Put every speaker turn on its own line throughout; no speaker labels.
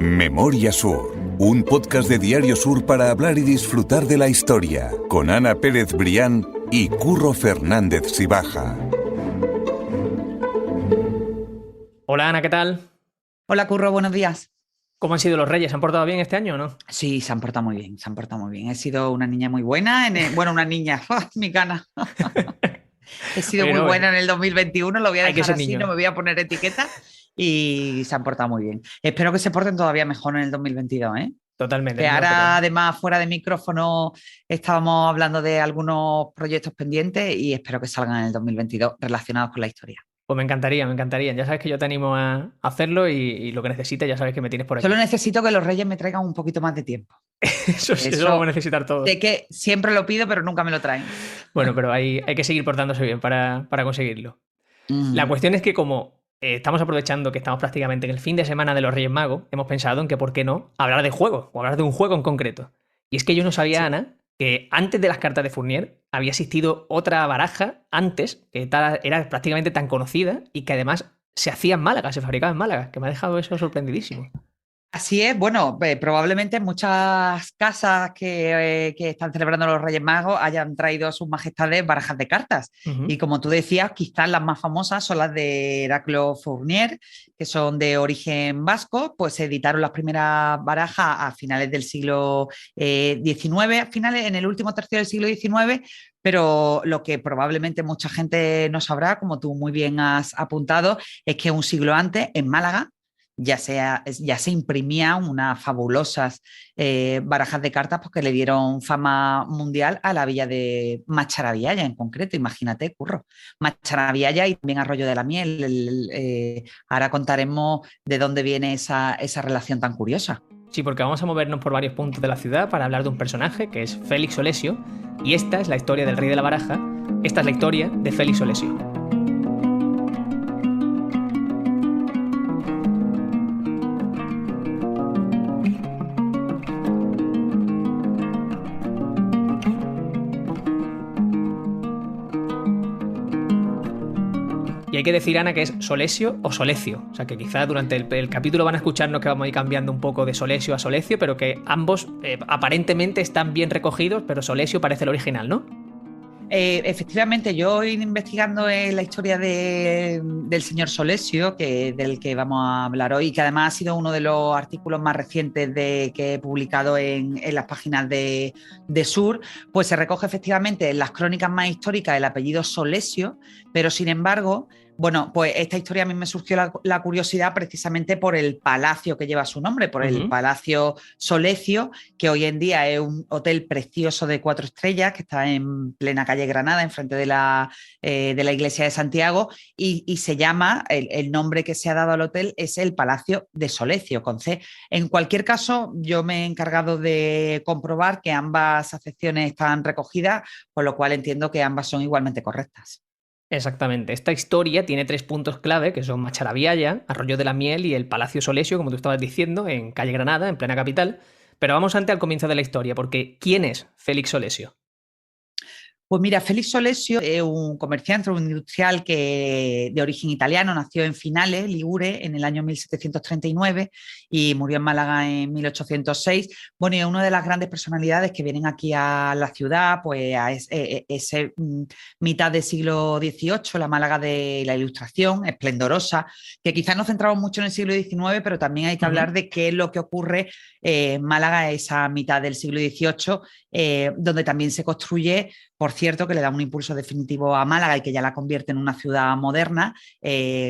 Memoria Sur, un podcast de Diario Sur para hablar y disfrutar de la historia, con Ana Pérez Brián y Curro Fernández Sibaja.
Hola Ana, ¿qué tal?
Hola Curro, buenos días.
¿Cómo han sido los Reyes? ¿Se han portado bien este año o no?
Sí, se han portado muy bien, se han portado muy bien. He sido una niña muy buena, bueno, una niña, mi cana. He sido
Oye,
muy
no,
buena en el 2021, lo voy a
hay que
dejar
ser
así,
niño.
no me voy a poner etiqueta y se han portado muy bien. Espero que se porten todavía mejor en el 2022, ¿eh?
Totalmente,
Que
no, pero
ahora, además, fuera de micrófono, estábamos hablando de algunos proyectos pendientes y espero que salgan en el 2022 relacionados con la historia.
pues me encantaría, me encantaría. Ya sabes que yo te animo a hacerlo y lo que necesites, ya sabes que me tienes por
Solo
aquí.
necesito que los Reyes me traigan un poquito más de tiempo.
Eso lo vamos a
Eso
necesitar todos.
sé que siempre lo pido, pero nunca me lo traen.
Bueno, pero hay que seguir portándose bien para conseguirlo. La
Mm.
cuestión es que como estamos aprovechando que estamos prácticamente en el fin de semana de los Reyes Magos, hemos pensado en que, ¿por qué no?, hablar de juegos o hablar de un juego en concreto. Y es que yo no sabía,
Sí.
Ana, que antes de las cartas de Fournier había existido otra baraja antes, que era prácticamente tan conocida y que además se hacía en Málaga, se fabricaba en Málaga, que me ha dejado eso sorprendidísimo.
Así es, bueno, probablemente muchas casas que están celebrando los Reyes Magos hayan traído a sus majestades barajas de cartas.
Ujú.
Y como tú decías, quizás las más famosas son las de Heraclio Fournier, que son de origen vasco, pues se editaron las primeras barajas a finales del siglo XIX, en el último tercio del siglo XIX, pero lo que probablemente mucha gente no sabrá, como tú muy bien has apuntado, es que un siglo antes, en Málaga, ya se imprimían unas fabulosas barajas de cartas porque le dieron fama mundial a la villa de Macharabiaya en concreto, imagínate, Curro. Macharabiaya y también Arroyo de la Miel. Ahora contaremos de dónde viene esa relación tan curiosa.
Sí, porque vamos a movernos por varios puntos de la ciudad para hablar de un personaje que es Félix Olesio, y esta es la historia del rey de la baraja, esta es la historia de Félix Olesio. Y hay que decir, Ana, que es Solesio o Solecio. O sea, que quizás durante el capítulo van a escucharnos que vamos a ir cambiando un poco de Solesio a Solecio, pero que ambos aparentemente están bien recogidos, pero Solesio parece el original, ¿no?
Efectivamente, yo he ido investigando la historia del señor Solesio, del que vamos a hablar hoy, que además ha sido uno de los artículos más recientes que he publicado en las páginas de Sur, pues se recoge efectivamente en las crónicas más históricas el apellido Solesio, pero sin embargo, bueno, pues esta historia a mí me surgió la curiosidad precisamente por el palacio que lleva su nombre, por el Palacio Solecio, que hoy en día es un hotel precioso de 4 estrellas que está en plena calle Granada, enfrente de la iglesia de Santiago, y se llama, el nombre que se ha dado al hotel es el Palacio de Solecio, con C. En cualquier caso, yo me he encargado de comprobar que ambas acepciones están recogidas, por lo cual entiendo que ambas son igualmente correctas.
Exactamente. Esta historia tiene 3 puntos clave, que son Macharabiaya, Arroyo de la Miel y el Palacio Solesio, como tú estabas diciendo, en calle Granada, en plena capital. Pero vamos antes al comienzo de la historia, porque ¿quién es Félix Solesio?
Pues mira, Félix Solesio es un comerciante, un industrial de origen italiano, nació en Finale, Ligure, en el año 1739 y murió en Málaga en 1806. Bueno, y es una de las grandes personalidades que vienen aquí a la ciudad, pues a ese mitad del siglo XVIII, la Málaga de la Ilustración, esplendorosa, que quizás nos centramos mucho en el siglo XIX, pero también hay que hablar de qué es lo que ocurre en Málaga esa mitad del siglo XVIII, donde también se construye, por cierto, que le da un impulso definitivo a Málaga y que ya la convierte en una ciudad moderna,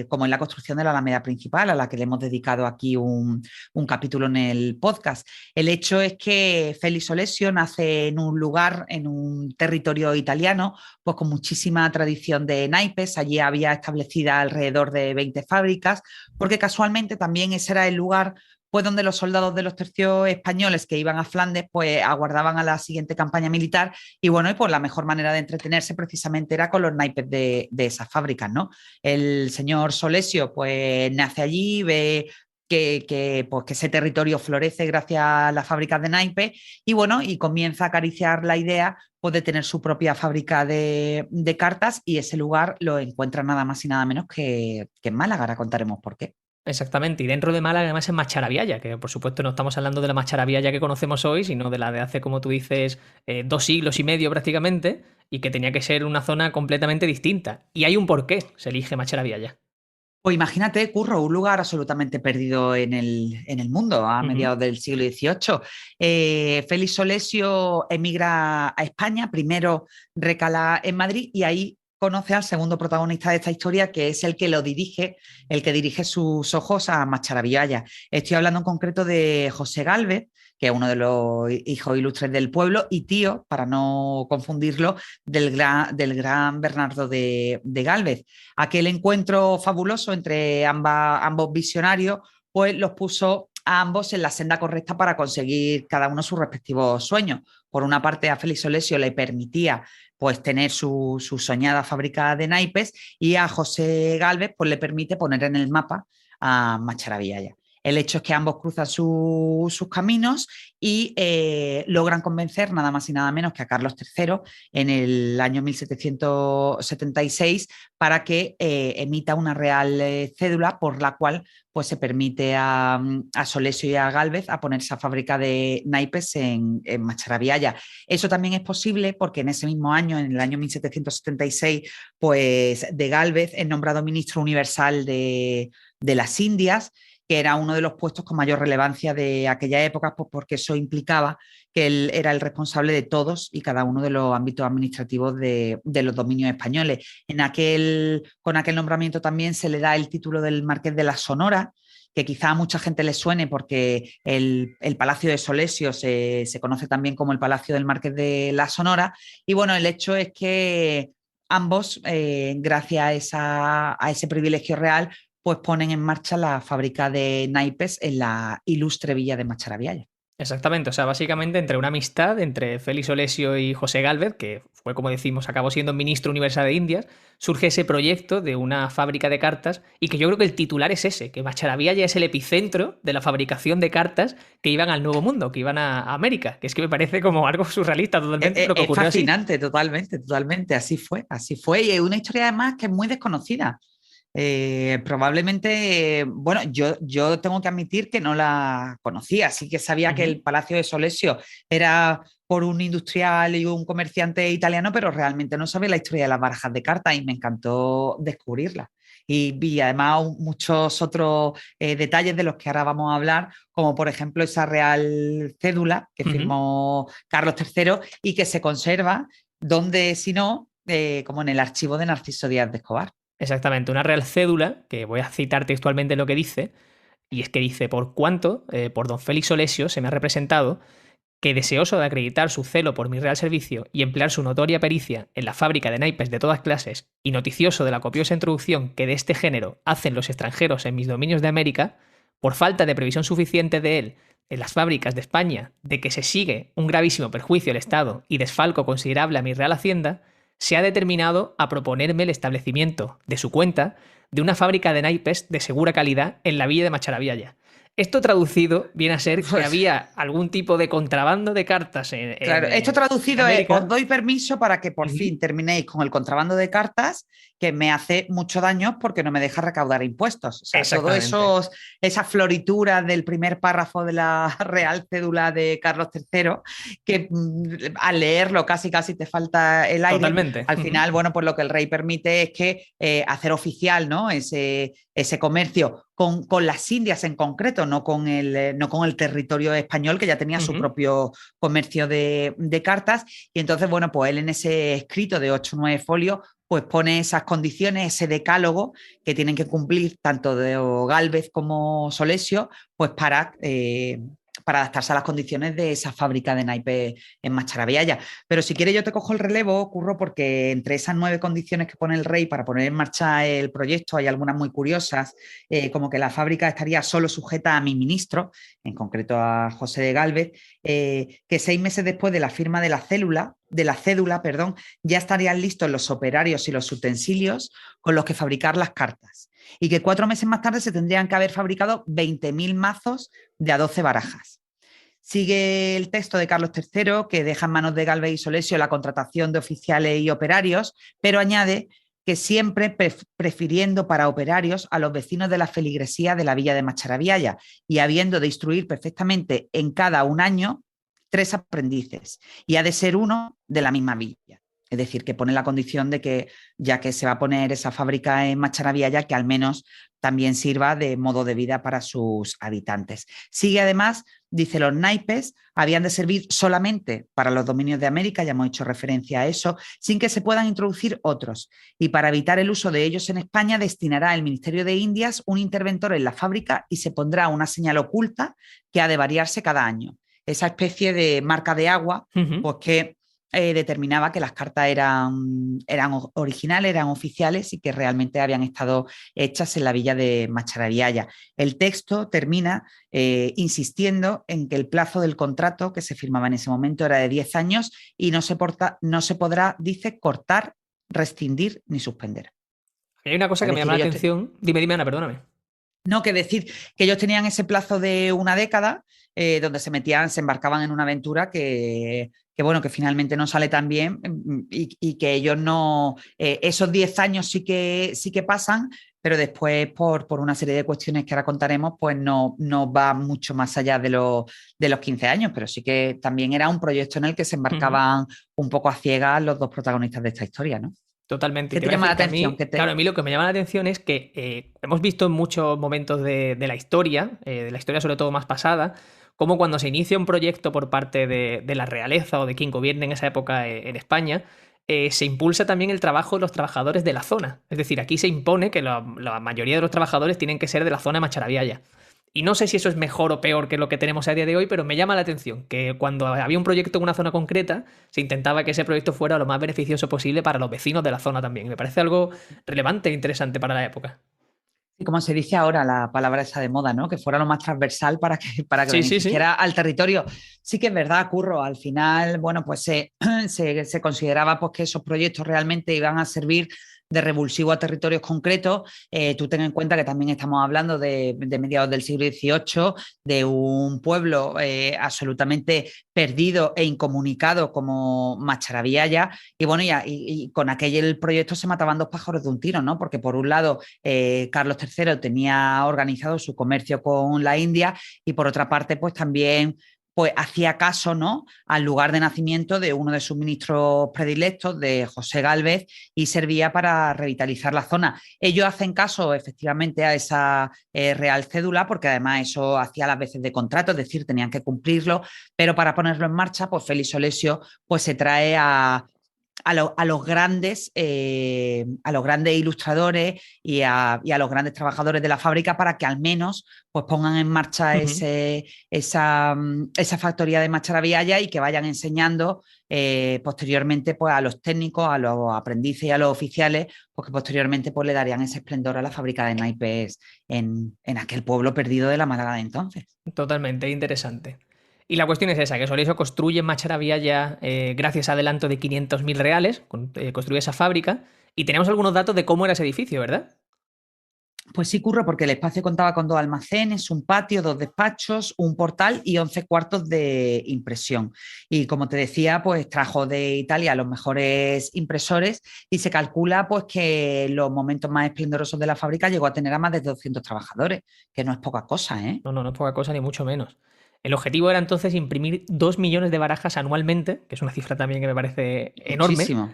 como en la construcción de la Alameda Principal, a la que le hemos dedicado aquí un capítulo en el podcast. El hecho es que Félix Olesio nace en un lugar, en un territorio italiano, pues con muchísima tradición de naipes. Allí había establecida alrededor de 20 fábricas, porque casualmente también ese era el lugar pues donde los soldados de los tercios españoles que iban a Flandes pues aguardaban a la siguiente campaña militar y bueno, y pues la mejor manera de entretenerse precisamente era con los naipes de esas fábricas, ¿no? El señor Solesio pues nace allí, ve pues, que ese territorio florece gracias a las fábricas de naipes y bueno, y comienza a acariciar la idea pues, de tener su propia fábrica de cartas y ese lugar lo encuentra nada más y nada menos que en Málaga, ahora contaremos por qué.
Exactamente, y dentro de Málaga además es Macharabiaya, que por supuesto no estamos hablando de la Macharabiaya que conocemos hoy, sino de la de hace, como tú dices, 2 siglos y medio prácticamente, y que tenía que ser una zona completamente distinta. Y hay un porqué se elige Macharabiaya.
Pues imagínate, Curro, un lugar absolutamente perdido en el mundo a
Ujú.
mediados del siglo XVIII. Félix Solesio emigra a España, primero recala en Madrid y ahí conoce al segundo protagonista de esta historia, que es el que lo dirige, el que dirige sus ojos a Macharabiaya. Estoy hablando en concreto de José Gálvez, que es uno de los hijos ilustres del pueblo, y tío, para no confundirlo, del gran Bernardo de Gálvez. Aquel encuentro fabuloso entre ambos visionarios, pues los puso a ambos en la senda correcta para conseguir cada uno sus respectivos sueños. Por una parte, a Félix Solesio le permitía pues tener su soñada fábrica de naipes y a José Gálvez pues le permite poner en el mapa a Macharabiaya. El hecho es que ambos cruzan sus caminos y logran convencer nada más y nada menos que a Carlos III en el año 1776 para que emita una real cédula por la cual pues, se permite a Solesio y a Gálvez a poner esa fábrica de naipes en Macharabiaya. Eso también es posible porque en ese mismo año, en el año 1776, pues de Gálvez es nombrado ministro universal de las Indias, que era uno de los puestos con mayor relevancia de aquella época, pues porque eso implicaba que él era el responsable de todos y cada uno de los ámbitos administrativos de los dominios españoles. Con aquel nombramiento también se le da el título del Marqués de la Sonora, que quizá a mucha gente le suene porque el Palacio de Solesio se conoce también como el Palacio del Marqués de la Sonora. Y bueno, el hecho es que ambos, gracias a ese privilegio real, pues ponen en marcha la fábrica de naipes en la ilustre villa de Macharabiaya.
Exactamente, o sea, básicamente entre una amistad entre Félix Olesio y José Gálvez, que fue, como decimos, acabó siendo ministro universal de Indias, surge ese proyecto de una fábrica de cartas y que yo creo que el titular es ese, que Macharabiaya es el epicentro de la fabricación de cartas que iban al Nuevo Mundo, que iban a América, que es que me parece como algo surrealista totalmente, pero que
Es
ocurrió así.
fascinante, totalmente, totalmente, así fue, y es una historia además que es muy desconocida. Probablemente, bueno, yo tengo que admitir que no la conocía, sí que sabía que
Ujú.
el Palacio de Solesio era por un industrial y un comerciante italiano, pero realmente no sabía la historia de las barajas de cartas y me encantó descubrirla. Y vi además muchos otros detalles de los que ahora vamos a hablar, como por ejemplo esa real cédula que
Ujú.
firmó Carlos III y que se conserva, donde si no, como en el archivo de Narciso Díaz de Escobar.
Exactamente, una real cédula, que voy a citar textualmente lo que dice, y es que dice, por cuanto, por don Félix Olesio se me ha representado que deseoso de acreditar su celo por mi real servicio y emplear su notoria pericia en la fábrica de naipes de todas clases, y noticioso de la copiosa introducción que de este género hacen los extranjeros en mis dominios de América, por falta de previsión suficiente de él en las fábricas de España de que se sigue un gravísimo perjuicio al Estado y desfalco considerable a mi real hacienda, se ha determinado a proponerme el establecimiento, de su cuenta, de una fábrica de naipes de segura calidad en la villa de Macharabiaya. Esto traducido viene a ser que
Pues
había algún tipo de contrabando de cartas
claro, esto
en
traducido es, os
América.
doy permiso para que por
Ujú.
fin terminéis con el contrabando de cartas que me hace mucho daño porque no me deja recaudar impuestos. O sea, todo
Exactamente.
esas florituras del primer párrafo de la Real Cédula de Carlos III, que al leerlo casi casi te falta el aire.
Totalmente.
Al
Ujú.
final, bueno, pues lo que el rey permite es que hacer oficial, ¿no? Ese comercio con las Indias en concreto, no con el territorio español que ya tenía su
Ujú.
propio comercio de cartas. Y entonces, bueno, pues él en ese escrito de 8 o 9 folios, pues pone esas condiciones, ese decálogo que tienen que cumplir tanto de Gálvez como Solesio, pues para adaptarse a las condiciones de esa fábrica de naipes en Macharabiaya. Pero si quieres yo te cojo el relevo, Curro, porque entre esas 9 condiciones que pone el rey para poner en marcha el proyecto hay algunas muy curiosas, como que la fábrica estaría solo sujeta a mi ministro, en concreto a José de Gálvez, que 6 meses después de la firma de la cédula, perdón, ya estarían listos los operarios y los utensilios con los que fabricar las cartas. Y que 4 meses más tarde se tendrían que haber fabricado 20.000 mazos de a 12 barajas. Sigue el texto de Carlos III, que deja en manos de Gálvez y Solesio la contratación de oficiales y operarios, pero añade que siempre prefiriendo para operarios a los vecinos de la feligresía de la villa de Macharabiaya y habiendo de instruir perfectamente en cada un año 3 aprendices, y ha de ser uno de la misma villa. Es decir, que pone la condición de que, ya que se va a poner esa fábrica en Macharabiaya, que al menos también sirva de modo de vida para sus habitantes. Sigue además, dice, los naipes habían de servir solamente para los dominios de América, ya hemos hecho referencia a eso, sin que se puedan introducir otros. Y para evitar el uso de ellos en España, destinará el Ministerio de Indias un interventor en la fábrica y se pondrá una señal oculta que ha de variarse cada año. Esa especie de marca de agua, pues que determinaba que las cartas eran originales, eran oficiales y que realmente habían estado hechas en la villa de Macharabiaya. El texto termina insistiendo en que el plazo del contrato que se firmaba en ese momento era de 10 años y no se podrá, dice, cortar, rescindir ni suspender.
Hay una cosa que me llama la atención. Dime, Ana, perdóname.
No, que decir que ellos tenían ese plazo de una década donde se embarcaban en una aventura que finalmente no sale tan bien y que ellos no, esos 10 años sí que pasan, pero después por una serie de cuestiones que ahora contaremos, pues no va mucho más allá de los 15 años, pero sí que también era un proyecto en el que se embarcaban un poco a ciegas los dos protagonistas de esta historia, ¿no?
Totalmente.
¿Qué te llama la atención?
Claro, a mí lo que me llama la atención es que hemos visto en muchos momentos de la historia sobre todo más pasada, como cuando se inicia un proyecto por parte de la realeza o de quien gobierne en esa época en España, se impulsa también el trabajo de los trabajadores de la zona. Es decir, aquí se impone que la mayoría de los trabajadores tienen que ser de la zona de Macharabiaya. Y no sé si eso es mejor o peor que lo que tenemos a día de hoy, pero me llama la atención que cuando había un proyecto en una zona concreta, se intentaba que ese proyecto fuera lo más beneficioso posible para los vecinos de la zona también. Me parece algo relevante e interesante para la época.
Y como se dice ahora, la palabra esa de moda, ¿no? Que fuera lo más transversal para que
Sí,
beneficiara al territorio. Sí que es verdad, Curro, al final, bueno, pues se consideraba pues, que esos proyectos realmente iban a servir de revulsivo a territorios concretos. Tú ten en cuenta que también estamos hablando de mediados del siglo XVIII, de un pueblo absolutamente perdido e incomunicado como Macharabiaya, y bueno, y con aquel proyecto se mataban 2 pájaros de un tiro, ¿no? Porque por un lado Carlos III tenía organizado su comercio con la India y por otra parte pues también pues hacía caso, ¿no?, al lugar de nacimiento de uno de sus ministros predilectos, de José Gálvez, y servía para revitalizar la zona. Ellos hacen caso efectivamente a esa real cédula, porque además eso hacía las veces de contrato, es decir, tenían que cumplirlo, pero para ponerlo en marcha, pues Félix Solesio pues se trae a los grandes ilustradores y a los grandes trabajadores de la fábrica para que al menos pues pongan en marcha esa factoría de Macharabiaya y que vayan enseñando posteriormente pues, a los técnicos, a los aprendices y a los oficiales, pues que posteriormente pues, le darían ese esplendor a la fábrica de naipes en aquel pueblo perdido de la Málaga de entonces.
Totalmente interesante. Y la cuestión es esa, que Solesio construye en Macharabiaya gracias a adelanto de 500.000 reales, construye esa fábrica, y tenemos algunos datos de cómo era ese edificio, ¿verdad?
Pues sí, Curro, porque el espacio contaba con 2 almacenes, un patio, 2 despachos, un portal y 11 cuartos de impresión. Y como te decía, pues trajo de Italia los mejores impresores y se calcula pues que en los momentos más esplendorosos de la fábrica llegó a tener a más de 200 trabajadores, que no es poca cosa, ¿eh?
No es poca cosa ni mucho menos. El objetivo era entonces imprimir 2 millones de barajas anualmente, que es una cifra también que me parece enorme.
Muchísimo.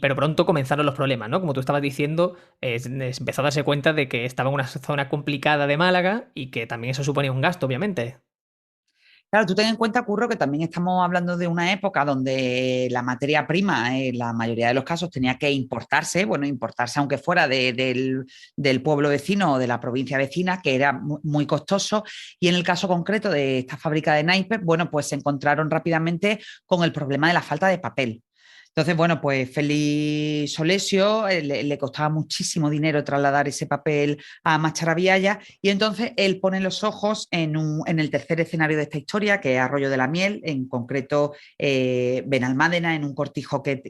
Pero pronto comenzaron los problemas, ¿no? Como tú estabas diciendo, empezó a darse cuenta de que estaba en una zona complicada de Málaga y que también eso suponía un gasto, obviamente.
Claro, tú ten en cuenta, Curro, que también estamos hablando de una época donde la materia prima, en la mayoría de los casos, tenía que importarse, aunque fuera del pueblo vecino o de la provincia vecina, que era muy costoso. Y en el caso concreto de esta fábrica de naipes, bueno, pues se encontraron rápidamente con el problema de la falta de papel. Entonces, bueno, pues Félix Solesio le costaba muchísimo dinero trasladar ese papel a Macharabiaya y entonces él pone los ojos en el tercer escenario de esta historia, que es Arroyo de la Miel, en concreto Benalmádena, en un cortijo que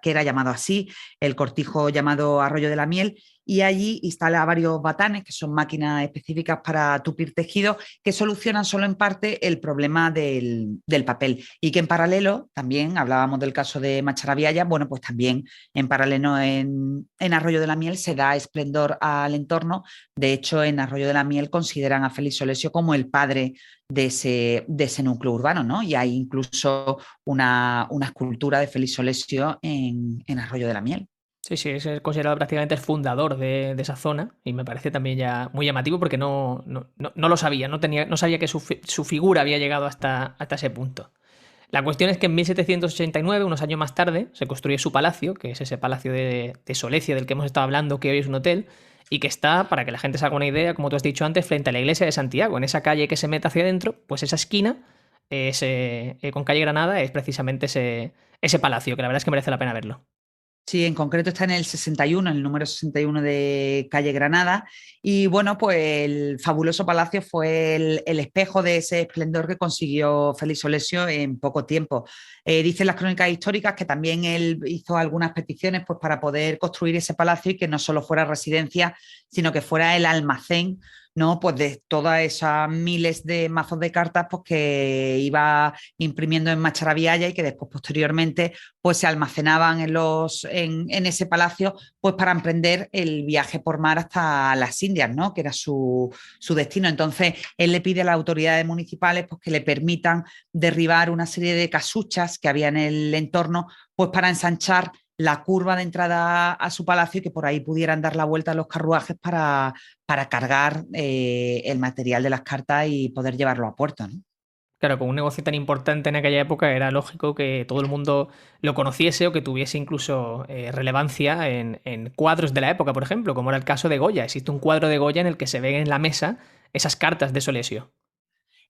era llamado así, el cortijo llamado Arroyo de la Miel, y allí instala varios batanes, que son máquinas específicas para tupir tejidos, que solucionan solo en parte el problema del papel. Y que en paralelo, también hablábamos del caso de Macharabiaya, bueno, pues también en paralelo en Arroyo de la Miel se da esplendor al entorno. De hecho, en Arroyo de la Miel consideran a Félix Solesio como el padre de ese núcleo urbano, ¿no? Y hay incluso una escultura de Félix Solesio en Arroyo de la Miel.
Sí, sí, es considerado prácticamente el fundador de esa zona y me parece también ya muy llamativo porque no lo sabía, no sabía que su figura había llegado hasta ese punto. La cuestión es que en 1789, unos años más tarde, se construye su palacio, que es ese palacio de Solecia del que hemos estado hablando, que hoy es un hotel, y que está, para que la gente se haga una idea, como tú has dicho antes, frente a la iglesia de Santiago, en esa calle que se mete hacia adentro, pues esa esquina con calle Granada es precisamente ese palacio, que la verdad es que merece la pena verlo.
Sí, en concreto está en el 61, el número 61 de calle Granada. Y bueno, pues el fabuloso palacio fue el espejo de ese esplendor que consiguió Félix Solesio en poco tiempo. Dicen las crónicas históricas que también él hizo algunas peticiones pues, para poder construir ese palacio y que no solo fuera residencia, sino que fuera el almacén, ¿no? Pues de todas esas miles de mazos de cartas pues, que iba imprimiendo en Macharabiaya y que después posteriormente pues, se almacenaban en ese palacio pues, para emprender el viaje por mar hasta las Indias, ¿no? Que era su destino. Entonces, él le pide a las autoridades municipales pues, que le permitan derribar una serie de casuchas que había en el entorno pues, para ensanchar la curva de entrada a su palacio y que por ahí pudieran dar la vuelta a los carruajes para cargar el material de las cartas y poder llevarlo a puerto, ¿no?
Claro, con un negocio tan importante en aquella época era lógico que todo el mundo lo conociese o que tuviese incluso relevancia en cuadros de la época, por ejemplo, como era el caso de Goya. Existe un cuadro de Goya en el que se ven en la mesa esas cartas de Solesio.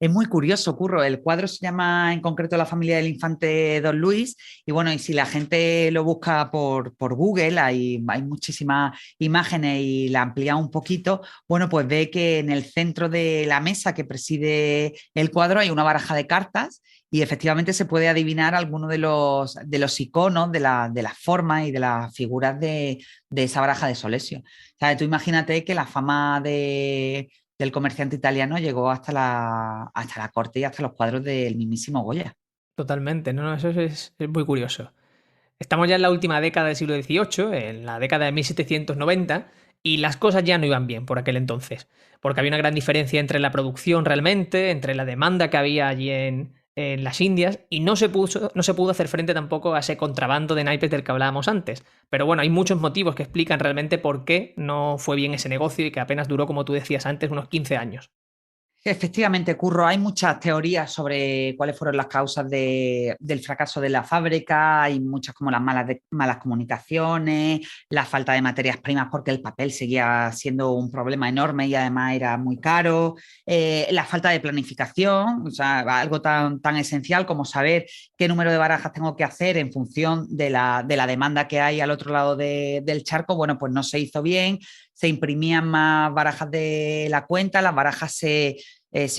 Es muy curioso, Curro. El cuadro se llama en concreto La familia del infante Don Luis y bueno, y si la gente lo busca por Google, hay muchísimas imágenes y la amplía un poquito, bueno, pues ve que en el centro de la mesa que preside el cuadro hay una baraja de cartas y efectivamente se puede adivinar alguno de los iconos, de las formas y de las figuras de esa baraja de Solesio. O sea, tú imagínate que la fama del comerciante italiano llegó hasta la corte y hasta los cuadros del mismísimo Goya.
Totalmente, no, eso es muy curioso. Estamos ya en la última década del siglo XVIII, en la década de 1790, y las cosas ya no iban bien por aquel entonces, porque había una gran diferencia entre la producción realmente, entre la demanda que había allí en las Indias, y no se pudo hacer frente tampoco a ese contrabando de naipes del que hablábamos antes. Pero bueno, hay muchos motivos que explican realmente por qué no fue bien ese negocio y que apenas duró, como tú decías antes, unos 15 años.
Efectivamente, Curro, hay muchas teorías sobre cuáles fueron las causas del fracaso de la fábrica, hay muchas como las malas comunicaciones, la falta de materias primas porque el papel seguía siendo un problema enorme y además era muy caro, la falta de planificación, o sea, algo tan esencial como saber qué número de barajas tengo que hacer en función de la demanda que hay al otro lado del charco, bueno, pues no se hizo bien, se imprimían más barajas de la cuenta, las barajas se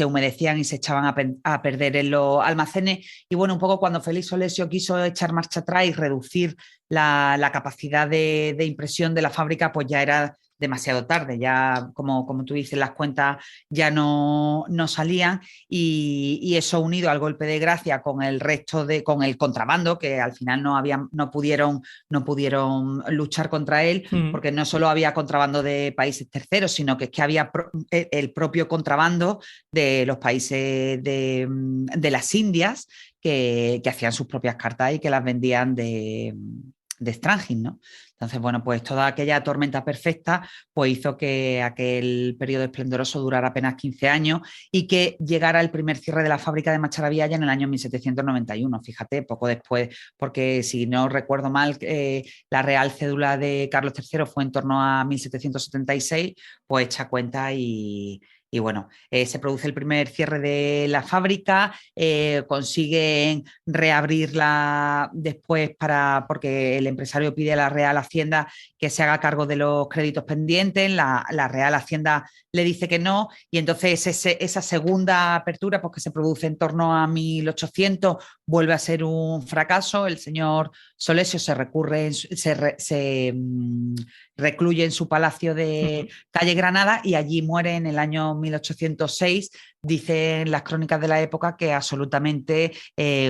humedecían y se echaban a perder en los almacenes. Y bueno, un poco cuando Félix Solesio quiso echar marcha atrás y reducir la capacidad de impresión de la fábrica, pues ya era demasiado tarde, ya como tú dices, las cuentas ya no salían y eso unido al golpe de gracia con el resto con el contrabando, que al final no pudieron luchar contra él,
Mm.
porque no solo había contrabando de países terceros, sino que es que había el propio contrabando de los países de las Indias que hacían sus propias cartas y que las vendían de Strangis, ¿no? Entonces, bueno, pues toda aquella tormenta perfecta pues hizo que aquel periodo esplendoroso durara apenas 15 años y que llegara el primer cierre de la fábrica de Macharabiaya en el año 1791, fíjate, poco después, porque si no recuerdo mal, la real cédula de Carlos III fue en torno a 1776, pues echa cuenta y bueno, se produce el primer cierre de la fábrica, consiguen reabrirla después porque el empresario pide a la Real Hacienda que se haga cargo de los créditos pendientes, la Real Hacienda le dice que no y entonces esa segunda apertura pues, que se produce en torno a 1800 vuelve a ser un fracaso. El señor Solesio se recluye en su palacio de calle Granada y allí muere en el año 1806. Dicen las crónicas de la época que absolutamente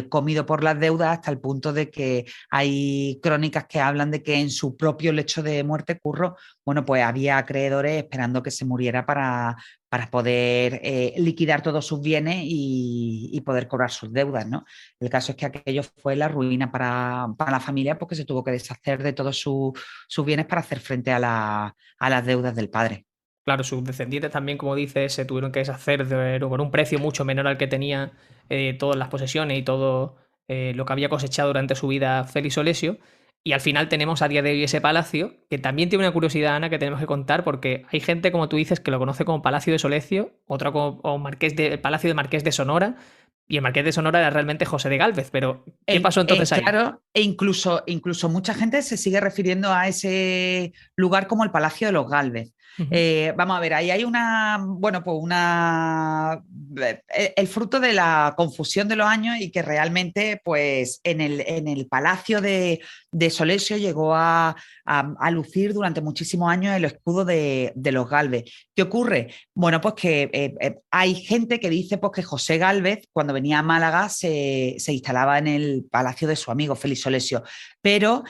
comido por las deudas, hasta el punto de que hay crónicas que hablan de que en su propio lecho de muerte, Curro, bueno, pues había acreedores esperando que se muriera para poder liquidar todos sus bienes y poder cobrar sus deudas, ¿no? El caso es que aquello fue la ruina para la familia, porque se tuvo que deshacer de todos sus bienes para hacer frente a las deudas del padre.
Claro, sus descendientes también, como dices, se tuvieron que deshacer con un precio mucho menor al que tenía todas las posesiones y todo lo que había cosechado durante su vida Félix Solesio. Y al final tenemos a día de hoy ese palacio, que también tiene una curiosidad, Ana, que tenemos que contar, porque hay gente, como tú dices, que lo conoce como Palacio de Solesio, otra como Palacio de Marqués de Sonora, y el Marqués de Sonora era realmente José de Gálvez. Pero, ¿qué pasó entonces ahí?
Claro, e incluso mucha gente se sigue refiriendo a ese lugar como el Palacio de los Gálvez. Vamos a ver, ahí hay el fruto de la confusión de los años, y que realmente, pues, en el Palacio de Solesio llegó a lucir durante muchísimos años el escudo de los Gálvez. ¿Qué ocurre? Bueno, pues que hay gente que dice, pues, que José Gálvez, cuando venía a Málaga, se instalaba en el palacio de su amigo Félix Solesio, pero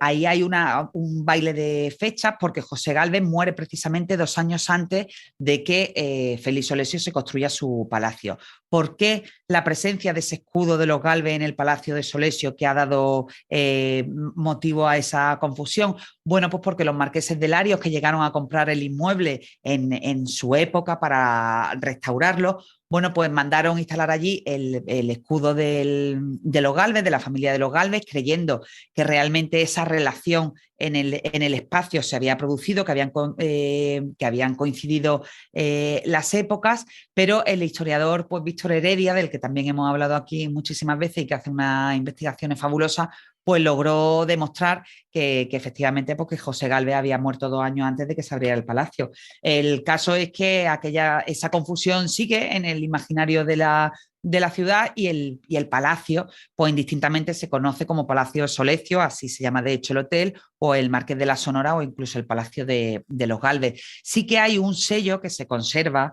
ahí hay un baile de fechas, porque José Gálvez muere precisamente 2 años antes de que Félix Solesio se construya su palacio. ¿Por qué la presencia de ese escudo de los Gálvez en el palacio de Solesio, que ha dado motivo a esa confusión? Bueno, pues porque los marqueses de Larios, que llegaron a comprar el inmueble en su época para restaurarlo, bueno, pues mandaron instalar allí el escudo de los Gálvez, de la familia de los Gálvez, creyendo que realmente esa relación en el espacio se había producido, que habían coincidido las épocas, pero el historiador, pues, Víctor Heredia, del que también hemos hablado aquí muchísimas veces y que hace unas investigaciones fabulosas, pues logró demostrar que efectivamente, porque José Gálvez había muerto 2 años antes de que se abriera el palacio. El caso es que esa confusión sigue en el imaginario de la ciudad, y el palacio, pues indistintamente se conoce como Palacio Solesio, así se llama de hecho el hotel, o el Marqués de la Sonora, o incluso el Palacio de los Gálvez. Sí que hay un sello que se conserva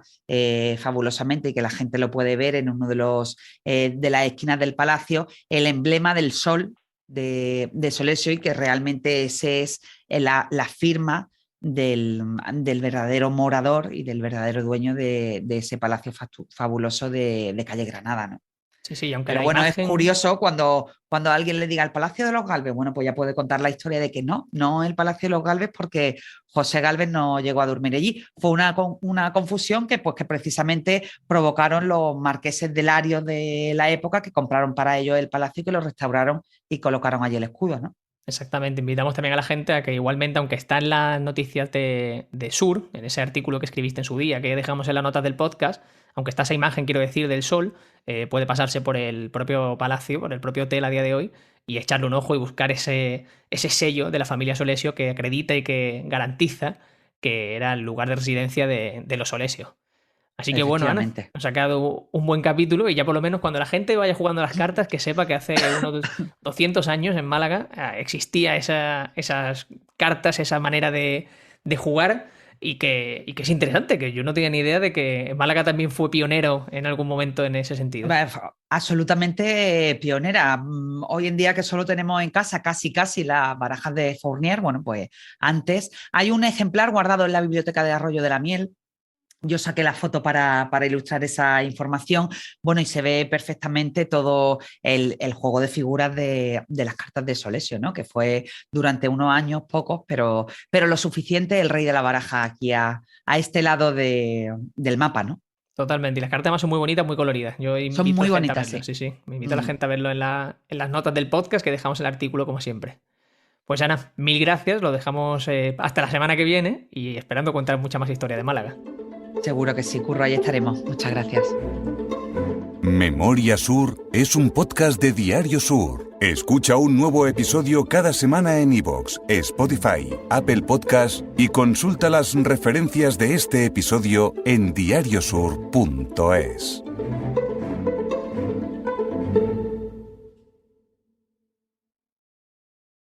fabulosamente, y que la gente lo puede ver en uno de las esquinas del palacio, el emblema del sol de Solesio, y que realmente ese es la firma del verdadero morador y del verdadero dueño de ese palacio fabuloso de calle Granada, ¿no?
Sí, sí, aunque
Pero
la
bueno,
imagen...
es curioso cuando alguien le diga el Palacio de los Gálvez, bueno, pues ya puede contar la historia de que no el Palacio de los Gálvez, porque José Gálvez no llegó a dormir allí. Fue una confusión que precisamente provocaron los marqueses de Larios de la época, que compraron para ellos el palacio y que lo restauraron y colocaron allí el escudo, ¿no?
Exactamente, invitamos también a la gente a que, igualmente, aunque está en las noticias de Sur, en ese artículo que escribiste en su día, que dejamos en las notas del podcast, aunque está esa imagen, quiero decir, del sol, puede pasarse por el propio palacio, por el propio hotel a día de hoy, y echarle un ojo y buscar ese sello de la familia Solesio que acredita y que garantiza que era el lugar de residencia de los Solesio. Así que bueno, Ana, nos ha quedado un buen capítulo, y ya por lo menos cuando la gente vaya jugando las cartas, que sepa que hace unos 200 años en Málaga existía esas cartas, esa manera de jugar, y que es interesante, que yo no tenía ni idea de que Málaga también fue pionero en algún momento en ese sentido.
Absolutamente pionera. Hoy en día, que solo tenemos en casa casi las barajas de Fournier, bueno, pues antes hay un ejemplar guardado en la biblioteca de Arroyo de la Miel. Yo saqué la foto para ilustrar esa información. Bueno, y se ve perfectamente todo el juego de figuras de las cartas de Solesio, ¿no? Que fue durante unos años, pocos, pero lo suficiente, el rey de la baraja aquí a este lado del mapa, ¿no?
Totalmente, y las cartas además son muy bonitas, muy coloridas. Yo invito
son muy
a la gente
bonitas,
a verlo. Sí. Me invito a la gente a verlo en las notas del podcast, que dejamos el artículo como siempre. Pues Ana, 1000 gracias, lo dejamos hasta la semana que viene, y esperando contar mucha más historia de Málaga.
Seguro que sí, Curro, ahí estaremos. Muchas gracias.
Memoria Sur es un podcast de Diario Sur. Escucha un nuevo episodio cada semana en iVoox, Spotify, Apple Podcasts, y consulta las referencias de este episodio en diariosur.es.